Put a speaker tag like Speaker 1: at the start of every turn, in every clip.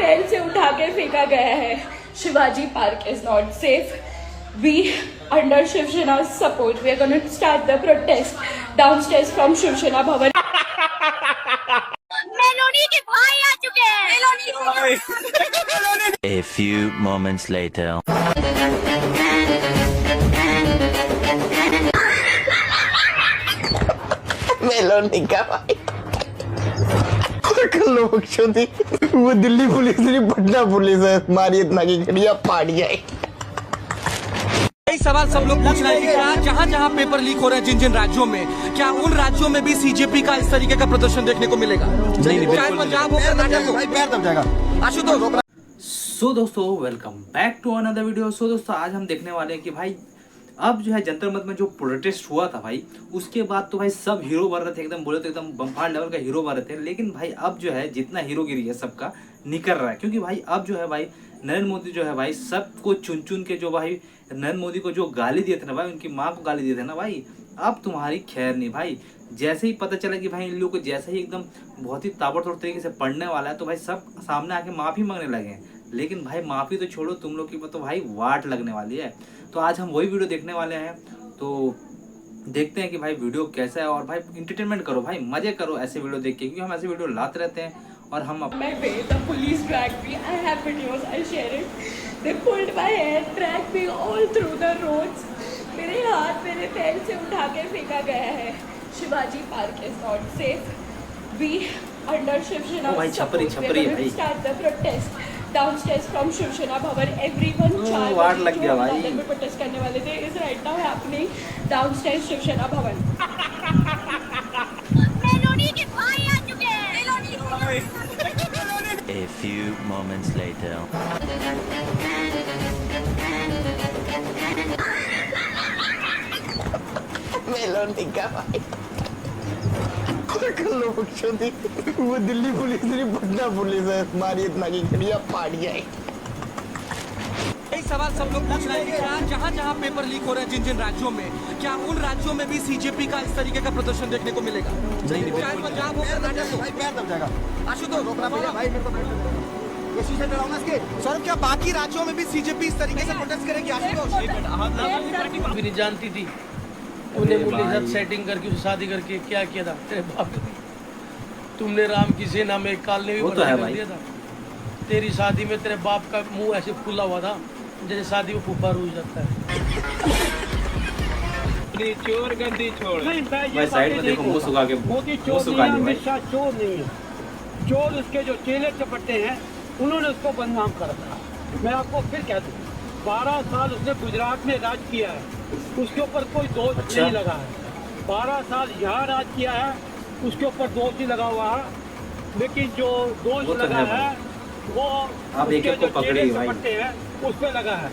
Speaker 1: पैर से उठा के फेंका गया है। Shivaji park is not safe. We under Shiv Sena's support, we are going to start the protest downstairs from Shiv Sena Bhavan.
Speaker 2: Meloni के भाई आ चुके हैं।
Speaker 3: A few moments later.
Speaker 4: Meloni का भाई लोग थी वो दिल्ली पुलिस नहीं पटना पुलिस है, हमारी इतना की खड़िया फाड़ जाए।
Speaker 5: कई सवाल सब लोग पूछ रहे हैं कि क्या जहाँ जहाँ पेपर लीक हो रहे हैं जिन जिन राज्यों में, क्या उन राज्यों में भी सीजेपी का इस तरीके का प्रदर्शन देखने को मिलेगा? चाहे पंजाब हो, कर्नाटक हो, पैर दब जाएगा। आशुतोष
Speaker 6: सो दोस्तों welcome back to another video. So दोस्तों आज हम देखने वाले हैं कि भाई अब जो है जंतर मंतर में जो प्रोटेस्ट हुआ था भाई, उसके बाद तो भाई सब हीरो बन रहे थे, एकदम बोले तो एकदम बम्फार लेवल का हीरो बन रहे थे। लेकिन भाई अब जो है जितना हीरोगिरी है सबका निकल रहा है, क्योंकि भाई अब जो है भाई नरेंद्र मोदी जो है भाई सबको चुन चुन के जो भाई नरेंद्र मोदी को जो गाली दिए थे ना भाई, उनकी माँ को गाली दिए थे ना भाई, अब तुम्हारी खैर नहीं भाई। जैसे ही पता चला कि भाई इन लोगों को जैसे ही एकदम बहुत ही ताबड़तोड़ तरीके से पढ़ने वाला है, तो भाई सब सामने आके माफ़ी मांगने लगे हैं। लेकिन भाई माफ़ी तो छोड़ो, तुम लोग की तो भाई वाट लगने वाली है। तो आज हम वही वीडियो देखने वाले हैं, तो देखते हैं कि भाई वीडियो कैसा है। और भाई इंटरटेनमेंट करो भाई, मजे करो ऐसे वीडियो देख के, क्योंकि हम ऐसे वीडियो लाते रहते हैं। और हम
Speaker 1: My way, the police dragged me. I have videos, I share it. They pulled my hair, dragged me all through the roads. मेरे हाथ मेरे पैर से उठा के फेंका गया है। Shivaji park is not safe. We under Shiv Sena's
Speaker 6: भाई छपरी
Speaker 1: support, we are going to start the protest downstairs from Shiv Sena Bhavan. Everyone
Speaker 6: वाट लग गया भाई।
Speaker 1: में प्रोटेस्ट करने वाले थे is right now happening downstairs Shiv Sena Bhavan.
Speaker 2: Meloni के भाई आ चुके हैं। Meloni
Speaker 3: A few moments later.
Speaker 4: Meloni का भाई लोग थी वो दिल्ली पुलिस नहीं पटना पुलिस है, हमारी इतना की खड़िया फाड़ जाए।
Speaker 5: कई सवाल सब लोग पूछ रहे हैं कि क्या जहाँ जहाँ पेपर लीक हो रहे हैं जिन जिन राज्यों में, क्या उन राज्यों में भी सीजेपी का इस तरीके का प्रदर्शन देखने को मिलेगा? चाहे पंजाब हो, कर्नाटक हो, पैर दब जाएगा। आशुतोष सर, क्या बाकी राज्यों में भी सीजेपी इस तरीके से प्रोटेस्ट करेगी? आशुतोष
Speaker 7: भी नहीं जानती थी, तूने मुझे साथ सेटिंग करके शादी करके क्या किया था तेरे बाप ने? तुमने राम की सेना में काल ने भी भर्ती कर दिया था। तेरी शादी में तेरे बाप का मुंह ऐसे फूला हुआ था जैसे शादी में फूफा रूज जाता है।
Speaker 8: चोर गंदी छोड़
Speaker 6: भाई साइड में देखो, मुंह सुखा के मुंह सुखा ली भाई।
Speaker 8: चोर नहीं है, चोर उसके जो चेले चपट्टे हैं उन्होंने उसको बदनाम कर रखा। मैं आपको फिर कह दूँ, 12 साल उसने गुजरात में राज किया है, उसके ऊपर कोई दोष नहीं लगा है। 12 साल यहाँ राज किया है, उसके ऊपर दोष नहीं लगा हुआ है। लेकिन जो दोष लगा है वो
Speaker 6: आप एक को पकड़े भाई,
Speaker 8: उस पे लगा है।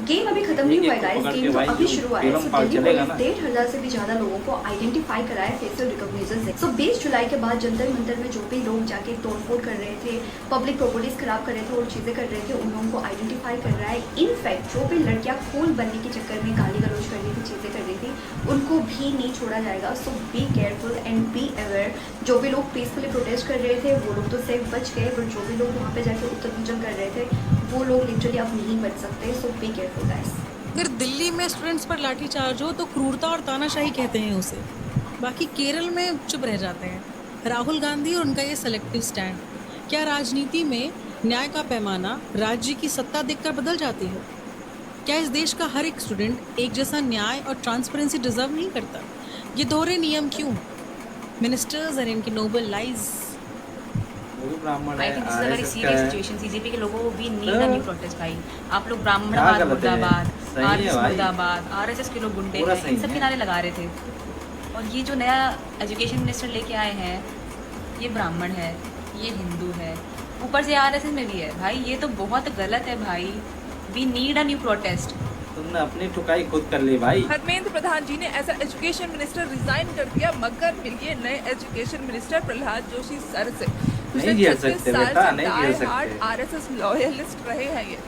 Speaker 9: गेम अभी खत्म नहीं हुआ गाइस, गेम तो अभी शुरू हुआ है। सो दिल्ली पुलिस 1,500 से भी ज्यादा लोगों को आइडेंटिफाई कराया फेशियल रिकॉग्निशन से। सो 20 जुलाई के बाद जंतर मंतर में जो भी लोग जाके तोड़फोड़ कर रहे थे, पब्लिक प्रॉपर्टीज खराब कर रहे थे और चीजें कर रहे थे, उन लोगों को आइडेंटिफाई कर रहा है। इनफैक्ट जो भी लड़कियां कूल बनने के चक्कर में गाली गलौज कर रही थी, चीजें कर रही थी, उनको भी नहीं छोड़ा जाएगा। So be careful and be aware. जो भी लोग पीसफुली प्रोटेस्ट कर रहे थे वो लोग तो सेफ बच गए, बट जो भी लोग वहाँ पे जाके उत्तर पूजन कर रहे थे वो लोग लिटरली अब नहीं बच सकते। सो बी केयरफुल गाइस।
Speaker 10: अगर दिल्ली में स्टूडेंट्स पर लाठीचार्ज हो तो क्रूरता और तानाशाही कहते हैं उसे, बाकी केरल में चुप रह जाते हैं। राहुल गांधी और उनका ये सेलेक्टिव स्टैंड, क्या राजनीति में न्याय का पैमाना राज्य की सत्ता देखकर बदल जाती है? क्या इस देश का हर एक स्टूडेंट एक जैसा न्याय और ट्रांसपेरेंसी डिजर्व नहीं करता? ये दोहरे नियम क्यों? मिनिस्टर्स और इनकी noble lies.
Speaker 11: I think this is a very serious situation. CJP के लोगों को भी नीड अ न्यू प्रोटेस्ट भाई। आप लोग ब्राह्मणवाद मुर्दाबाद, आरएसएस मुर्दाबाद, आरएसएस के लोग गुंडे हैं, इन सब के नारे लगा रहे थे। और ये जो नया एजुकेशन मिनिस्टर लेके आए हैं, ये ब्राह्मण है, ये हिंदू है, ऊपर से आरएसएस में भी है भाई। ये तो बहुत गलत है भाई। We need a new protest.
Speaker 6: तुमने अपनी ठुकाई खुद कर ली भाई।
Speaker 12: धर्मेंद्र प्रधान जी ने ऐसा एजुकेशन मिनिस्टर रिजाइन कर दिया, मगर मिलिए नए education minister Prahlad Joshi sir से।
Speaker 6: नहीं झेल सकते बेटा, नहीं झेल सकते।
Speaker 12: आरएसएस लॉयलिस्ट रहे हैं ये।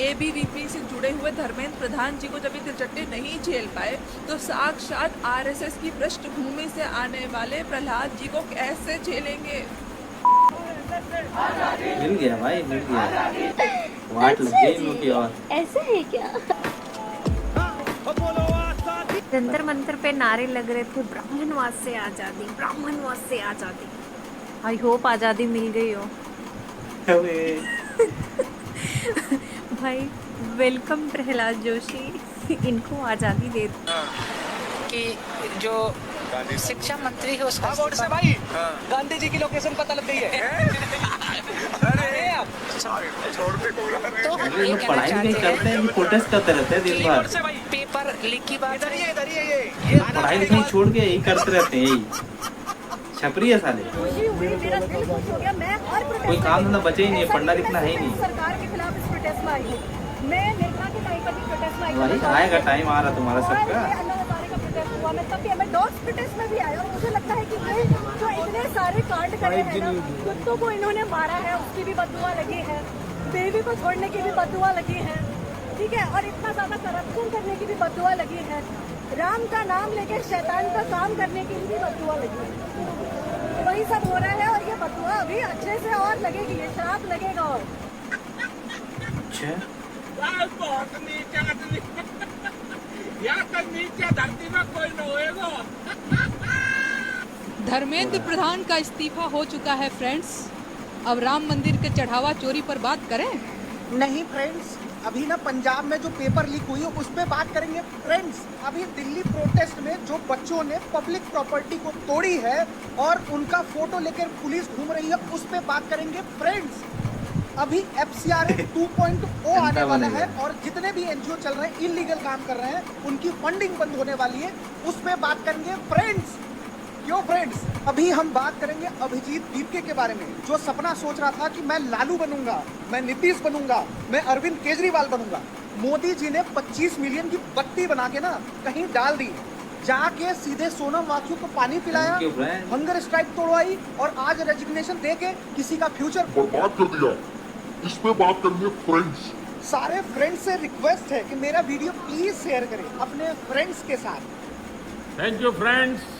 Speaker 12: एबीवीपी से जुड़े हुए धर्मेंद्र प्रधान जी को जब ये तिरचट्टे नहीं झेल पाए, तो साक्षात आरएसएस की पृष्ठभूमि से आने वाले प्रहलाद जी को कैसे झेलेंगे?
Speaker 6: मिल गया भाई, मिल गया। वाट लग गई इन लोग की। और
Speaker 2: ऐसा है क्या? जंतर मंतर पे नारे लग रहे थे, ब्राह्मणवाद से आजादी, ब्राह्मणवाद से आजादी। आई होप आजादी मिल गई हो। भाई वेलकम प्रहलाद जोशी, इनको आजादी दे
Speaker 5: कि जो शिक्षा मंत्री है उसका से भाई गांधी जी की लोकेशन पता लग गई है। अरे आप तो
Speaker 6: ये पढ़ाई नहीं करते हैं, प्रोटेस्ट करते रहते हैं दिन भर।
Speaker 5: पेपर लीक की बात है,
Speaker 6: पढ़ाई लिखाई छोड़ के यही करते रहते हैं, यही छपरी है साले। कोई काम धंधा बचे ही नहीं, पढ़ना लिखना है ही नहीं।
Speaker 13: सरकार के खिलाफ इस प्रोटेस्ट में आई हूँ। मैं निर्भया के टाइम पर भी प्रोटेस्ट में आई हूँ।
Speaker 6: वही आएगा टाइम आ रहा तुम्हारा सबका।
Speaker 13: मैं तब भी डॉग्स प्रोटेस्ट में भी आया और मुझे लगता है कि ये जो इतने सारे कांड करे हैं ना, कुत्तों को इन्होंने मारा है उसकी भी बददुआ लगी है, बेबी को छोड़ने की भी बददुआ लगी है, ठीक है, और इतना ज्यादा करप्शन करने की भी बददुआ लगी है, राम का नाम लेके शैतान का काम करने की भी बददुआ लगी है। वही सब हो रहा है और ये बददुआ अभी अच्छे से और लगेगी, ये श्राप लगेगा। और
Speaker 8: धरती में कोई न होएगा।
Speaker 12: धर्मेंद्र प्रधान का इस्तीफा हो चुका है फ्रेंड्स। अब राम मंदिर के चढ़ावा चोरी पर बात करें?
Speaker 5: नहीं फ्रेंड्स, अभी ना पंजाब में जो पेपर लीक हुई है उस पर बात करेंगे फ्रेंड्स। अभी दिल्ली प्रोटेस्ट में जो बच्चों ने पब्लिक प्रॉपर्टी को तोड़ी है और उनका फोटो लेकर पुलिस घूम रही है उस पर बात करेंगे फ्रेंड्स। अभी FCRA 2.0 आने वाला है और जितने भी NGO चल रहे हैं इलीगल काम कर रहे हैं उनकी फंडिंग बंद होने वाली है, उस पर बात करेंगे फ्रेंड्स। क्यों फ्रेंड्स? अभी हम बात करेंगे अभिजीत दीपके के बारे में, जो सपना सोच रहा था कि मैं लालू बनूंगा, मैं नीतीश बनूंगा, मैं अरविंद केजरीवाल बनूंगा। मोदी जी ने 25 मिलियन की बत्ती बना के ना कहीं डाल दी, जाके सीधे सोनम वांगचुक को पानी पिलाया, हंगर स्ट्राइक तोड़वाई और आज रेजिग्नेशन दे के किसी का फ्यूचर
Speaker 14: बर्बाद कर दिया। इस पे बात करेंगे फ्रेंड्स।
Speaker 5: सारे फ्रेंड्स से रिक्वेस्ट है कि मेरा वीडियो प्लीज शेयर करें अपने फ्रेंड्स के साथ।
Speaker 8: Thank you friends.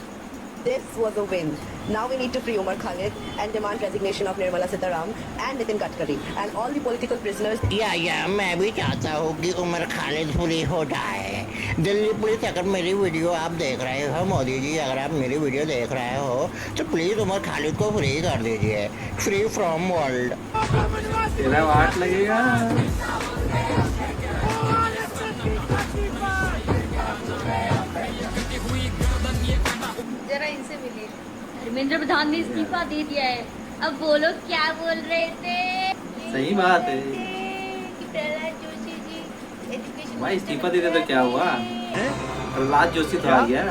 Speaker 13: This was a win. Now we need to free Umar Khalid and demand resignation of Nirmala Sitaram and Nitin Gadkari and all the political prisoners.
Speaker 15: या मैं भी चाहता हूँ कि उमर खालिद फ्री हो जाए। दिल्ली पुलिस, अगर मेरी वीडियो आप देख रहे हो, मोदी जी अगर आप मेरी वीडियो देख रहे हो तो प्लीज उमर खालिद को फ्री कर दीजिए, फ्री फ्रॉम वर्ल्ड।
Speaker 6: तेरा वाट लगेगा।
Speaker 2: जरा इनसे मिलिए। धर्मेंद्र प्रधान ने इस्तीफा दे दिया है, अब बोलो क्या बोल रहे थे?
Speaker 6: सही बात है
Speaker 2: कि प्रहलाद जोशी जी एजुकेशन
Speaker 6: भाई, इस्तीफा दे दे तो क्या हुआ? प्रहलाद जोशी तो आ गया,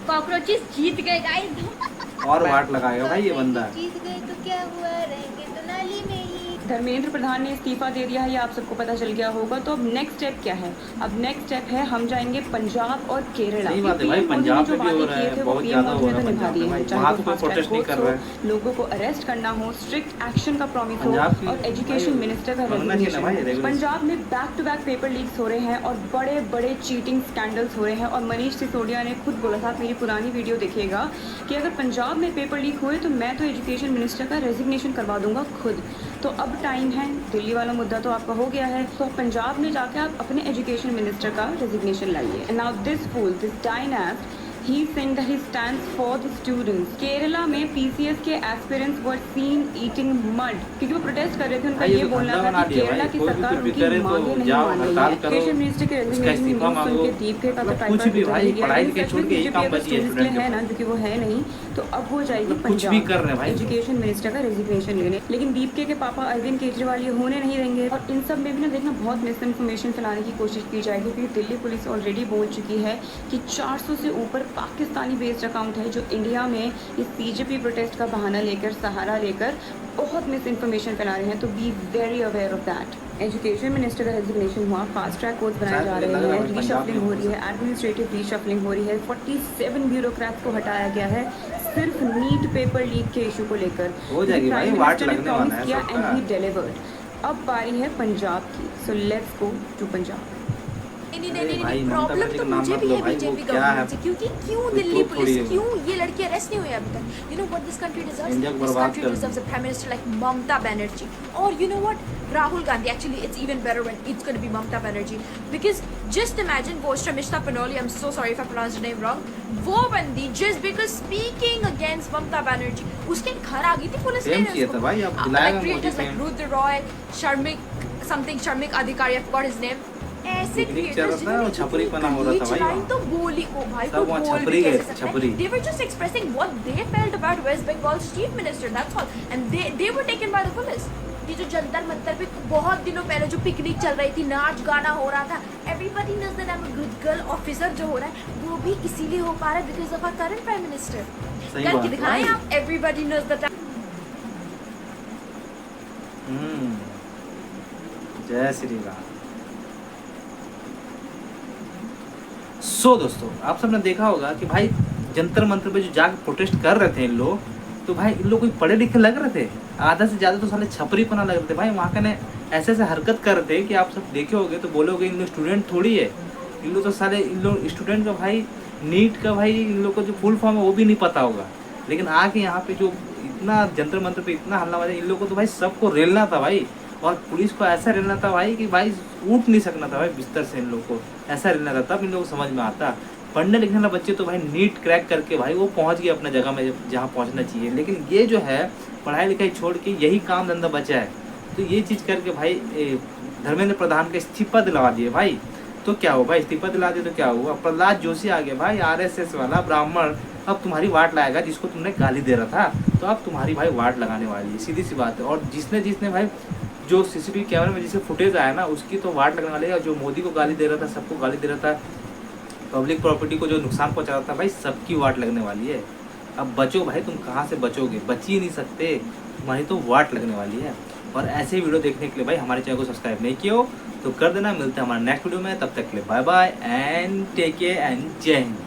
Speaker 2: कॉकरोचेस जीत गए गाइस।
Speaker 6: और वाट लगाएगा भाई ये बंदा।
Speaker 2: जीत गए तो क्या हुआ, रहेंगे तो नाली में ही।
Speaker 11: धर्मेंद्र प्रधान ने इस्तीफा दे दिया है, ये आप सबको पता चल गया होगा। तो अब नेक्स्ट स्टेप क्या है? अब नेक्स्ट स्टेप है हम जाएंगे पंजाब और केरला।
Speaker 6: सही बात है भाई, पंजाब में भी हो रहा है, बहुत ज्यादा हो रहा है पंजाब में। वहाँ तो कोई प्रोटेस्ट नहीं कर रहा है।
Speaker 11: लोगों को अरेस्ट करना हो, स्ट्रिक्ट एक्शन का प्रॉमिस हो और एजुकेशन मिनिस्टर का रेजिग्नेशन। पंजाब में back to back paper leaks हो रहे हैं और बड़े बड़े चीटिंग स्कैंडल्स हो रहे हैं। और मनीष सिसोदिया ने खुद बोला था, मेरी पुरानी वीडियो देखिएगा, कि अगर पंजाब में पेपर लीक हुए तो मैं तो एजुकेशन मिनिस्टर का रेजिग्नेशन करवा दूंगा खुद। तो अब टाइम है, दिल्ली वाला मुद्दा तो आपका हो गया है, तो पंजाब में जाके आप अपने एजुकेशन मिनिस्टर का रेजिग्नेशन लाइए। Now this fool, this dynast, he saying that he stands for the students. Kerala में PCS के aspirants were seen eating mud, क्योंकि वो प्रोटेस्ट कर रहे थे। उनका ये बोलना था कि केरला की सरकार उनकी मांगे नहीं मान रही है। एजुकेशन मिनिस्टर के रेजिग्नेशन सुन के दीपके का तो
Speaker 6: कुछ भी भाई, पढ़ाई के छोड़ के यही काम बची
Speaker 11: है ना, क्योंकि वो है नहीं, तो अब वो जाएगी पंजाब एजुकेशन मिनिस्टर का रेजिग्नेशन लेने। लेकिन दीपके के पापा अरविंद केजरीवाल ये होने नहीं देंगे। और इन सब में भी ना देखना बहुत मिस इन्फॉर्मेशन फैलाने की कोशिश की जाएगी, क्योंकि दिल्ली पुलिस ऑलरेडी बोल चुकी है कि 400 से ऊपर पाकिस्तानी बेस्ड अकाउंट है जो इंडिया में इस CJP प्रोटेस्ट का बहाना लेकर, सहारा लेकर बहुत मिस इन्फॉर्मेशन फैला रहे हैं। तो be very aware of that. Education minister का रेजिग्नेशन हुआ, फास्ट ट्रैक कोर्स बनाए जा रहे हैं, रीशफलिंग हो रही है, एडमिनिस्ट्रेटिव रीशफलिंग हो रही है, 47 ब्यूरोक्रेट्स को हटाया गया है सिर्फ नीट पेपर लीक के इशू को लेकर।
Speaker 6: हो जाएगी भाई, वाट लगने वाला है
Speaker 11: किया एंड ही डिलीवर्ड। अब बारी है पंजाब की, so let's go to Punjab.
Speaker 1: नहीं प्रॉब्लम तो मुझे भी है बीजेपी गवर्नमेंट से, क्योंकि क्यों दिल्ली पुलिस, क्यों ये लड़की अरेस्ट नहीं हुई अभी तक? You know what this country deserves? This country deserves a prime minister like Mamata Banerjee, और you know what, Rahul Gandhi. Actually, it's even better when it's going to be Mamata Banerjee, because just imagine वो Shamishta Panoli, I'm so sorry if I pronounced her name wrong, वो बंदी just because speaking against Mamata Banerjee, उसके घर आ गई थी police ने उसको, like creators like Rudra Roy, Sharmik Adhikari, I forgot his name, ऐसे creators
Speaker 6: छपरी पना हो रहा था भाई,
Speaker 1: तो बोली को भाई को बोल भी कैसे सकते हैं? They were just expressing what they felt about West Bengal's chief minister, that's all, and they were taken by the police. ये जो जंतर मंतर पे बहुत दिनों पहले जो पिकनिक चल रही थी, नाच गाना हो रहा था, everybody knows that I am a good girl officer जो हो रहा है, वो भी इसीलिए हो पा रहा है because of our current prime minister. करके दिखाएं आप, एवरीबडी नोस दैट।
Speaker 6: जय श्री राम। सो दोस्तों, आप सबने देखा होगा कि भाई जंतर मंतर पे जो जाकर प्रोटेस्ट कर रहे थे इन लोग, तो भाई इन लोग कोई पढ़े लिखे लग रहे थे, आधा से ज़्यादा तो साले छपरी पना लग रहे थे भाई। वहाँ का ने ऐसे हरकत कर रहे थे कि आप सब देखे होगे तो बोलोगे इन लोग स्टूडेंट थोड़ी है, इन लोग तो साले, इन लोग स्टूडेंट का भाई, नीट का भाई, इन लोग को जो फुल फॉर्म है वो भी नहीं पता होगा, लेकिन आके यहाँ पे जो इतना जंतर मंतर पे इतना हल्ला बजा, इन लोग को तो भाई सबको रेलना था भाई, और पुलिस को ऐसा रेलना था भाई कि भाई उठ नहीं सकना था भाई बिस्तर से, इन लोग को ऐसा रेलना था, तब इन लोग को समझ में आता। पढ़ने लिखने वाला बच्चे तो भाई नीट क्रैक करके भाई वो पहुंच गए अपना जगह में जहाँ पहुंचना चाहिए, लेकिन ये जो है पढ़ाई लिखाई छोड़ के यही काम धंधा बचा है, तो ये चीज़ करके भाई धर्मेंद्र प्रधान का इस्तीफा दिलवा दिए भाई। तो क्या हुआ भाई, इस्तीफा दिला दिए तो क्या हुआ, प्रहलाद जोशी आ गया भाई, RSS वाला ब्राह्मण अब तुम्हारी वाट लगाएगा, जिसको तुमने गाली दे रहा था तो अब तुम्हारी भाई वाट लगाने वाली है, सीधी सी बात है। और जिसने भाई जो CCTV कैमरे में जिसे फुटेज आया ना, उसकी तो वाट लगने वाली है। जो मोदी को गाली दे रहा था, सबको गाली दे रहा था, पब्लिक प्रॉपर्टी को जो नुकसान पहुंचा रहा था भाई, सबकी वाट लगने वाली है। अब बचो भाई, तुम कहाँ से बचोगे, बच ही नहीं सकते, तुम्हारी तो वाट लगने वाली है। और ऐसे वीडियो देखने के लिए भाई हमारे चैनल को सब्सक्राइब नहीं किया हो तो कर देना। मिलते हैं हमारे नेक्स्ट वीडियो में, तब तक के लिए bye bye and take care and जय हिंद।